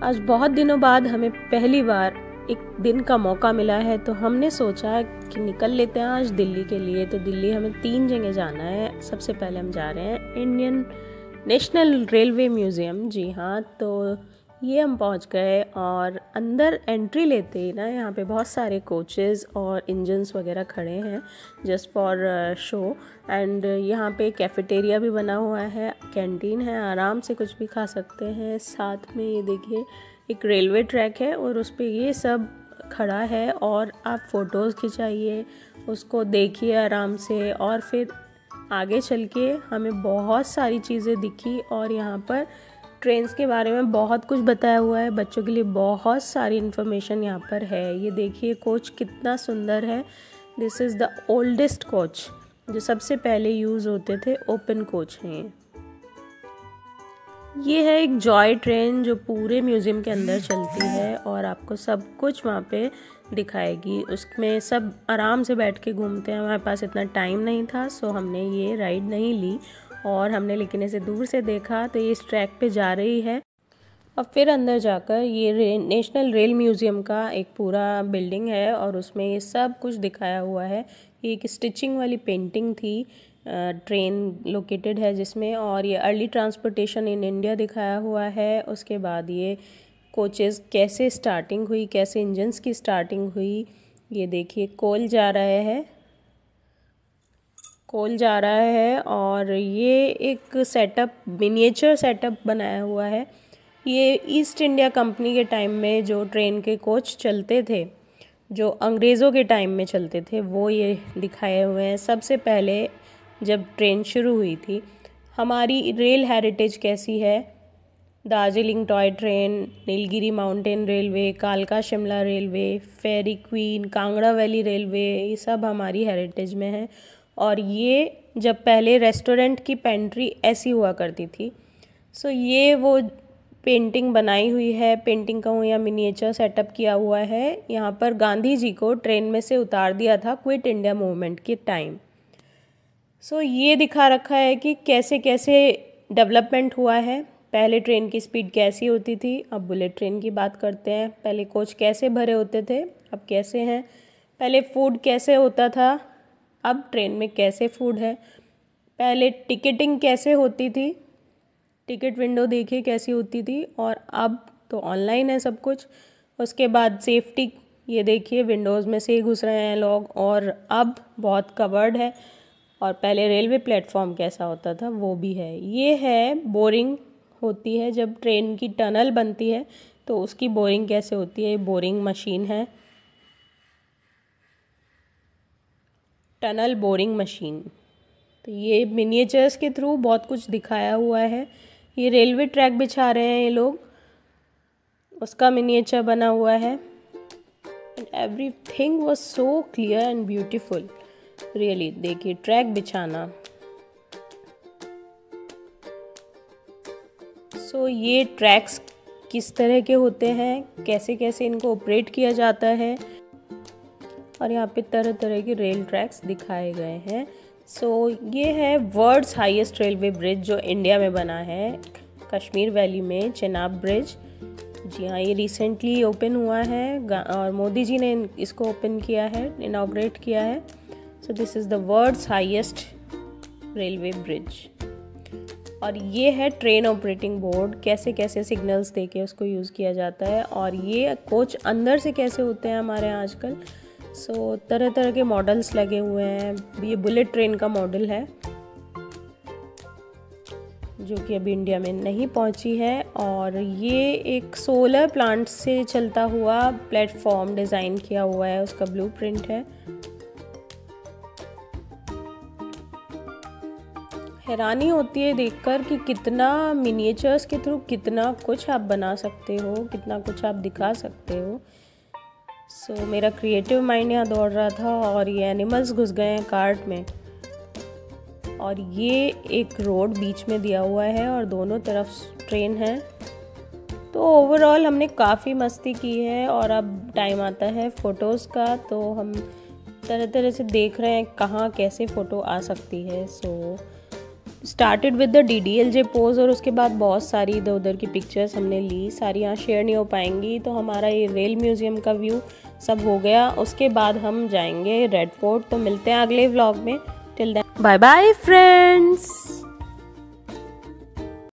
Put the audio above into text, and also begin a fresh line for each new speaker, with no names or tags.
आज बहुत दिनों बाद हमें पहली बार एक दिन का मौका मिला है, तो हमने सोचा कि निकल लेते हैं आज दिल्ली के लिए। तो दिल्ली हमें 3 जगह जाना है। सबसे पहले हम जा रहे हैं इंडियन नेशनल रेलवे म्यूज़ियम। जी हाँ, तो ये हम पहुंच गए और अंदर एंट्री लेते ही ना यहाँ पे बहुत सारे कोचेस और इंजन्स वगैरह खड़े हैं जस्ट फॉर शो। एंड यहाँ पे कैफेटेरिया भी बना हुआ है, कैंटीन है, आराम से कुछ भी खा सकते हैं। साथ में ये देखिए एक रेलवे ट्रैक है और उस पे ये सब खड़ा है और आप फ़ोटोज़ खिंचाइए, उसको देखिए आराम से। और फिर आगे चल के हमें बहुत सारी चीज़ें दिखी और यहाँ पर ट्रेन्स के बारे में बहुत कुछ बताया हुआ है। बच्चों के लिए बहुत सारी इन्फॉर्मेशन यहाँ पर है। ये देखिए कोच कितना सुंदर है। This is the oldest coach, जो सबसे पहले यूज़ होते थे। ओपन कोच हैं ये है एक जॉय ट्रेन जो पूरे म्यूज़ियम के अंदर चलती है और आपको सब कुछ वहाँ पे दिखाएगी। उसमें सब आराम से बैठ के घूमते हैं। हमारे पास इतना टाइम नहीं था, सो हमने ये राइड नहीं ली और हमने लेकिन इसे दूर से देखा। तो ये इस ट्रैक पे जा रही है और फिर अंदर जाकर ये नेशनल रेल म्यूज़ियम का एक पूरा बिल्डिंग है और उसमें ये सब कुछ दिखाया हुआ है। ये एक स्टिचिंग वाली पेंटिंग थी, ट्रेन लोकेटेड है जिसमें, और ये अर्ली ट्रांसपोर्टेशन इन इंडिया दिखाया हुआ है। उसके बाद ये कोचेस कैसे स्टार्टिंग हुई, कैसे इंजन्स की स्टार्टिंग हुई। ये देखिए कोल जा रहा है और ये एक सेटअप, मिनिएचर सेटअप बनाया हुआ है। ये ईस्ट इंडिया कंपनी के टाइम में जो ट्रेन के कोच चलते थे, जो अंग्रेज़ों के टाइम में चलते थे, वो ये दिखाए हुए हैं। सबसे पहले जब ट्रेन शुरू हुई थी, हमारी रेल हेरिटेज कैसी है। Darjeeling toy train, Nilgiri mountain railway, कालका शिमला रेलवे, फेरी क्वीन, कांगड़ा वैली रेलवे, ये सब हमारी हेरिटेज में है। और ये जब पहले रेस्टोरेंट की पेंट्री ऐसी हुआ करती थी। सो ये वो पेंटिंग बनाई हुई है, पेंटिंग कहूँ या मिनिएचर सेटअप किया हुआ है। यहाँ पर गांधी जी को ट्रेन में से उतार दिया था क्विट इंडिया मूवमेंट के टाइम। सो ये दिखा रखा है कि कैसे कैसे डेवलपमेंट हुआ है। पहले ट्रेन की स्पीड कैसी होती थी, अब बुलेट ट्रेन की बात करते हैं। पहले कोच कैसे भरे होते थे, अब कैसे हैं। पहले फूड कैसे होता था, अब ट्रेन में कैसे फूड है। पहले टिकटिंग कैसे होती थी, टिकट विंडो देखिए कैसी होती थी, और अब तो ऑनलाइन है सब कुछ। उसके बाद सेफ्टी, ये देखिए विंडोज़ में से ही घुस रहे हैं लोग, और अब बहुत कवर्ड है। और पहले रेलवे प्लेटफॉर्म कैसा होता था वो भी है। ये है बोरिंग होती है जब ट्रेन की टनल बनती है, तो उसकी बोरिंग कैसे होती है। बोरिंग मशीन है, टनल बोरिंग मशीन। तो ये मिनिएचर्स के थ्रू बहुत कुछ दिखाया हुआ है। ये रेलवे ट्रैक बिछा रहे हैं ये लोग, उसका मिनिएचर बना हुआ है। And everything was so clear and beautiful really. देखिए ट्रैक बिछाना। सो ये ट्रैक्स किस तरह के होते हैं, कैसे कैसे इनको ऑपरेट किया जाता है, और यहाँ पे तरह तरह के रेल ट्रैक्स दिखाए गए हैं। सो ये है वर्ल्ड्स हाईएस्ट रेलवे ब्रिज जो इंडिया में बना है, कश्मीर वैली में, चेनाब ब्रिज। जी हाँ, ये रिसेंटली ओपन हुआ है और मोदी जी ने इसको ओपन किया है, इनॉग्रेट किया है। So this is the world's highest railway bridge. और ये है ट्रेन ऑपरेटिंग बोर्ड, कैसे कैसे सिग्नल्स देके उसको यूज़ किया जाता है। और ये कोच अंदर से कैसे होते हैं हमारे यहाँ आजकल। सो तरह तरह के मॉडल्स लगे हुए हैं। ये बुलेट ट्रेन का मॉडल है जो कि अभी इंडिया में नहीं पहुंची है। और ये एक सोलर प्लांट से चलता हुआ प्लेटफॉर्म डिज़ाइन किया हुआ है, उसका ब्लूप्रिंट है। हैरानी होती है देखकर कि कितना मिनिएचर्स के थ्रू कितना कुछ आप बना सकते हो, कितना कुछ आप दिखा सकते हो। सो मेरा क्रिएटिव माइंड यहाँ दौड़ रहा था और ये एनिमल्स घुस गए हैं कार्ट में। और ये एक रोड बीच में दिया हुआ है और दोनों तरफ ट्रेन है। तो ओवरऑल हमने काफ़ी मस्ती की है और अब टाइम आता है फ़ोटोज़ का। तो हम तरह तरह से देख रहे हैं कहाँ कैसे फ़ोटो आ सकती है। So started with the DDLJ pose और उसके बाद बहुत सारी इधर उधर की पिक्चर्स हमने ली, सारी यहाँ शेयर नहीं हो पाएंगी। तो हमारा ये रेल म्यूज़ियम का व्यू सब हो गया। उसके बाद हम जाएंगे रेड फोर्ट। तो मिलते हैं अगले व्लॉग में। Till then bye bye friends.